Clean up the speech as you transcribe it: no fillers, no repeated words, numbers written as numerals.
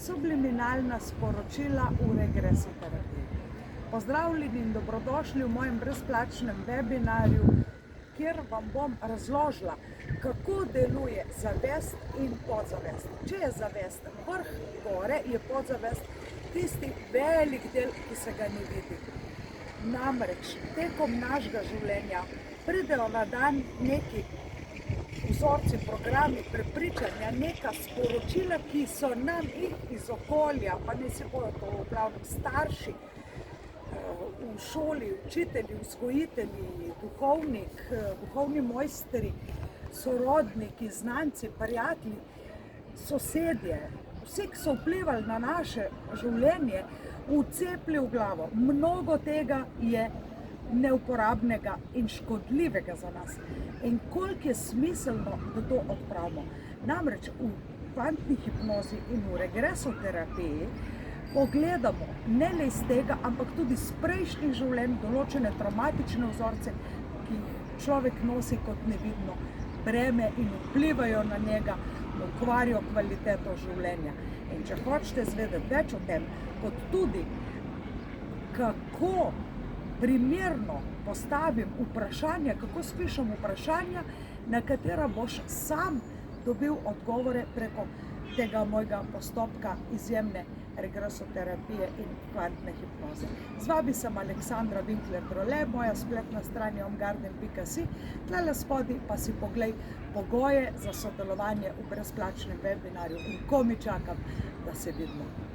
subliminalna sporočila v regresoterapiji. Pozdravljeni in dobrodošli v mojem brezplačnem webinarju, kjer vam bom razložila, kako deluje zavest in podzavest. Če je zavest vrh gore, je podzavest tisti velik del, ki se ga ne vidi. Namreč tekom našega življenja pridejo na dan neki vzorci, programi, prepričanja, neka sporočila, ki so nam iz okolja, pa ne se bojo to v glavnem starši, v šoli, učitelji, vzgojitelji, duhovni mojstri, sorodniki, znanci, prijatelji, sosedje, vsi, ki so vplivali na naše življenje, vcepli v glavo. Mnogo tega je neuporabnega in škodljivega za nas. In koliko je smiselno, da to odpravimo. Namreč v kvantni hipnozi in v regresoterapiji pogledamo ne le iz tega, ampak tudi iz prejšnjih življenj določene traumatične vzorce, ki jih človek nosi kot nevidno breme in vplivajo na njega, ukvarjajo kvaliteto življenja. In če hočete izvedeti več o tem, kot tudi kako primerno postavim vprašanja, kako spišem vprašanja, na katera boš sam dobil odgovore preko tega mojega postopka izjemne regresoterapije in kvantne hipnoze. Z vami sem Aleksandra Winkler-Drole, moja spletna stran je omgarden.si, tlele spodaj pa si poglej pogoje za sodelovanje v brezplačnem webinarju in ko mi čakam, da se vidimo.